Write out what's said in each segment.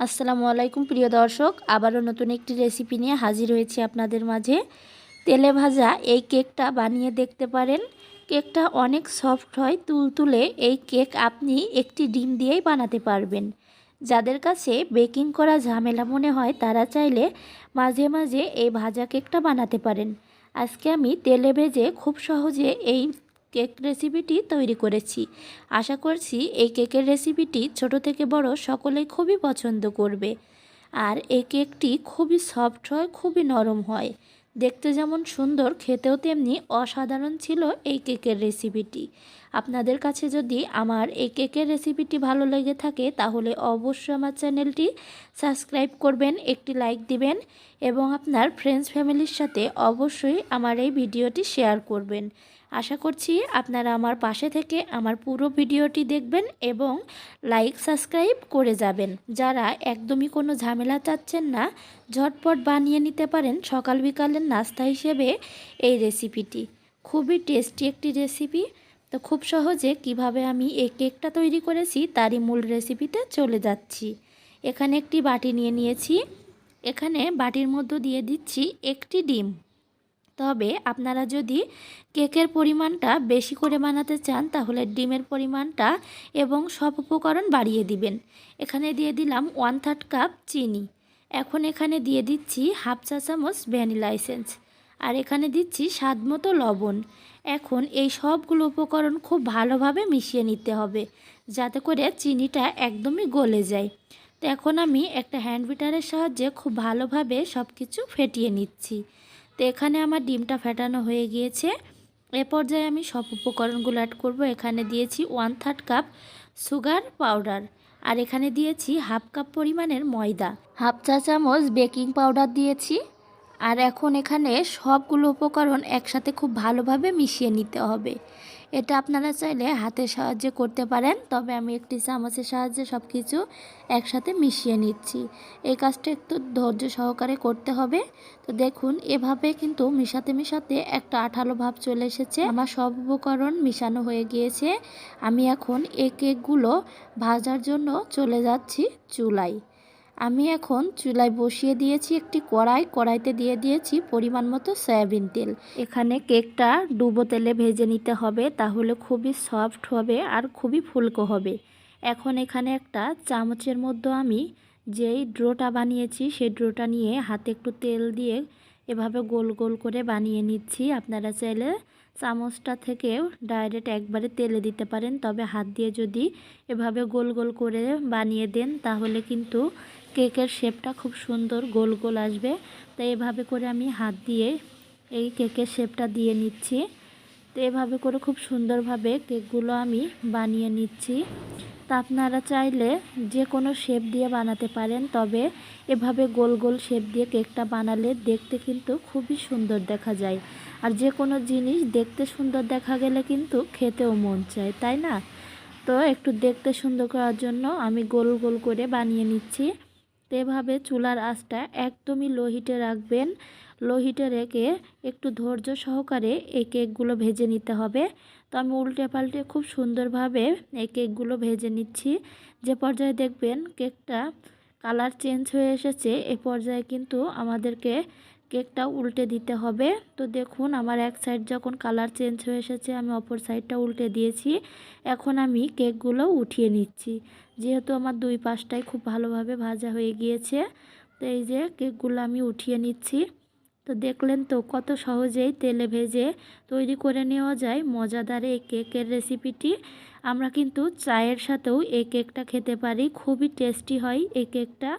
আসসালামু আলাইকুম প্রিয় দর্শক, আবারও নতুন একটি রেসিপি নিয়ে হাজির হয়েছি আপনাদের মাঝে। তেলে ভাজা এই কেকটা বানিয়ে দেখতে পারেন। কেকটা অনেক সফট হয়, তুলতুলে। এই কেক আপনি একটি ডিম দিয়েই বানাতে পারবেন। যাদের কাছে বেকিং করা ঝামেলা মনে হয় তারা চাইলে মাঝে মাঝে এই ভাজা কেকটা বানাতে পারেন। আজকে আমি তেলে ভেজে খুব সহজে এই কেক রেসিপিটি তৈরি করেছি। আশা করছি এই কেকের রেসিপিটি ছোট থেকে বড় সকলেই খুবই পছন্দ করবে। আর এই কেকটি খুবই সফট হয়, খুবই নরম হয়। দেখতে যেমন সুন্দর, খেতেও তেমনি অসাধারণ ছিল এই কেকের রেসিপিটি। আপনাদের কাছে যদি আমার এই কেকের রেসিপিটি ভালো লেগে থাকে তাহলে অবশ্যই আমার চ্যানেলটি সাবস্ক্রাইব করবেন, একটি লাইক দিবেন এবং আপনার ফ্রেন্ডস ফ্যামিলির সাথে অবশ্যই আমার এই ভিডিওটি শেয়ার করবেন। আশা করছি আপনারা আমার পাশে থেকে আমার পুরো ভিডিওটি দেখবেন এবং লাইক সাবস্ক্রাইব করে যাবেন। যারা একদমই কোনো ঝামেলা চাচ্ছেন না, ঝটপট বানিয়ে নিতে পারেন সকাল বিকালের নাস্তা হিসেবে এই রেসিপিটি। খুবই টেস্টি একটি রেসিপি। তো খুব সহজে কিভাবে আমি এই কেকটা তৈরি করেছি তারই মূল রেসিপিতে চলে যাচ্ছি। এখানে একটি বাটি নিয়ে নিয়েছি। এখানে বাটির মধ্যে দিয়ে দিচ্ছি একটি ডিম। তবে আপনারা যদি কেকের পরিমাণটা বেশি করে বানাতে চান তাহলে ডিমের পরিমাণটা এবং সব উপকরণ বাড়িয়ে দিবেন। এখানে দিয়ে দিলাম 1/3 কাপ চিনি। এখন এখানে দিয়ে দিচ্ছি 1/2 চা চামচ ভ্যানিলা এসেন্স। আর এখানে দিচ্ছি স্বাদ মতো লবণ। এখন এই সবগুলো উপকরণ খুব ভালোভাবে মিশিয়ে নিতে হবে যাতে করে চিনিটা একদমই গলে যায়। তো এখন আমি একটা হ্যান্ড বিটারের সাহায্যে খুব ভালোভাবে সব কিছু ফেটিয়ে নিচ্ছি। তো এখানে আমার ডিমটা ফেটানো হয়ে গিয়েছে। এ পর্যায়ে আমি সব উপকরণগুলো অ্যাড করব। এখানে দিয়েছি 1/3 কাপ সুগার পাউডার। আর এখানে দিয়েছি 1/2 কাপ পরিমাণের ময়দা, 1/2 চা চামচ বেকিং পাউডার দিয়েছি। আর এখন এখানে সবগুলো উপকরণ একসাথে খুব ভালোভাবে মিশিয়ে নিতে হবে। এটা আপনারা চাইলে হাতের সাহায্যে করতে পারেন, তবে আমি একটি চামচের সাহায্যে সব কিছু একসাথে মিশিয়ে নিচ্ছি। এই কাজটা একটু ধৈর্য সহকারে করতে হবে। তো দেখুন, এভাবে কিন্তু মিশাতে মিশাতে একটা আঠালো ভাব চলে এসেছে। আমার সব উপকরণ মিশানো হয়ে গিয়েছে। আমি এখন এই কেকগুলো ভাজার জন্য চলে যাচ্ছি চুলায়। আমি এখন চুলায় বসিয়ে দিয়েছি একটি কড়াইতে দিয়ে দিয়েছি পরিমাণ মতো সয়াবিন তেল। এখানে কেকটা ডুবো তেলে ভেজে নিতে হবে, তাহলে খুবই সফট হবে আর খুবই ফুলকো হবে। এখন এখানে একটা চামচের মধ্যে আমি যেই ডোটা বানিয়েছি সেই ডোটা নিয়ে হাতে একটু তেল দিয়ে এভাবে গোল গোল করে বানিয়ে নিচ্ছি। আপনারা চাইলে চামচটা থেকেও ডাইরেক্ট একবারে তেলে দিতে পারেন, তবে হাত দিয়ে যদি এভাবে গোল গোল করে বানিয়ে দেন তাহলে কিন্তু কেকের শেপটা খুব সুন্দর গোল গোল আসবে। তো এভাবে করে আমি হাত দিয়ে এই কেকের শেপটা দিয়ে নিচ্ছি। তো এভাবে করে খুব সুন্দরভাবে কেকগুলো আমি বানিয়ে নিচ্ছি। তা আপনারা চাইলে যে কোনো শেপ দিয়ে বানাতে পারেন, তবে এভাবে গোল গোল শেপ দিয়ে কেকটা বানালে দেখতে কিন্তু খুবই সুন্দর দেখা যায়। আর যে কোনো জিনিস দেখতে সুন্দর দেখা গেলে কিন্তু খেতেও মন চায়, তাই না? তো একটু দেখতে সুন্দর করার জন্য আমি গোল গোল করে বানিয়ে নিচ্ছি। তো এভাবে চুলার আঁচটা একদমই লো হিটে রাখবেন। লো হিটে রেখে একটু ধৈর্য সহকারে এই কেকগুলো ভেজে নিতে হবে। তো আমি উল্টে পাল্টে খুব সুন্দরভাবে এই কেকগুলো ভেজে নিচ্ছি। যে পর্যায়ে দেখবেন কেকটা কালার চেঞ্জ হয়ে এসেছে, এ পর্যায়ে কিন্তু আমাদেরকে কেকটা উল্টে দিতে হবে। তো দেখুন, আমার এক সাইড যখন কালার চেঞ্জ হয়ে এসেছে আমি অপর সাইডটা উল্টে দিয়েছি। এখন আমি কেকগুলো উঠিয়ে নিচ্ছি, যেহেতু আমার দুই পাশটাই খুব ভালোভাবে ভাজা হয়ে গিয়েছে। তো এই যে কেকগুলো আমি উঠিয়ে নিচ্ছি। তো দেখলেন তো কত সহজেই তেলে ভেজে তৈরি করে নেওয়া যায় মজাদার এই কেকের রেসিপিটি। আমরা কিন্তু চায়ের সাথেও এই কেকটা খেতে পারি, খুবই টেস্টি হয় এই কেকটা।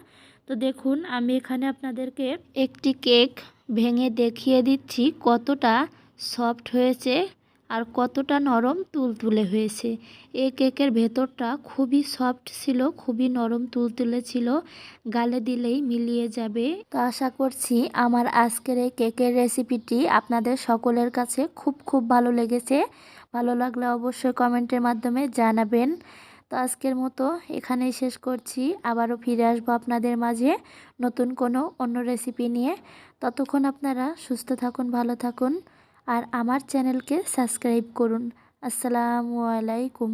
তো দেখুন, আমি এখানে আপনাদেরকে একটি কেক ভেঙে দেখিয়ে দিচ্ছি কতটা সফট হয়েছে আর কতটা নরম তুলতুলে হয়েছে। এই কেকের ভেতরটা খুবই সফট ছিল, খুবই নরম তুলতুলে ছিল, গালে দিলেই মিলিয়ে যাবে। তো আশা করছি আমার আজকের এই কেকের রেসিপিটি আপনাদের সকলের কাছে খুব ভালো লেগেছে। ভালো লাগলে অবশ্যই কমেন্টের মাধ্যমে জানাবেন। তো আজকের মতো এখানেই শেষ করছি। আবারও ফিরে আসবো আপনাদের মাঝে নতুন কোনো অন্য রেসিপি নিয়ে। ততক্ষণ আপনারা সুস্থ থাকুন, ভালো থাকুন আর আমার চ্যানেলকে সাবস্ক্রাইব করুন। আসসালামু আলাইকুম।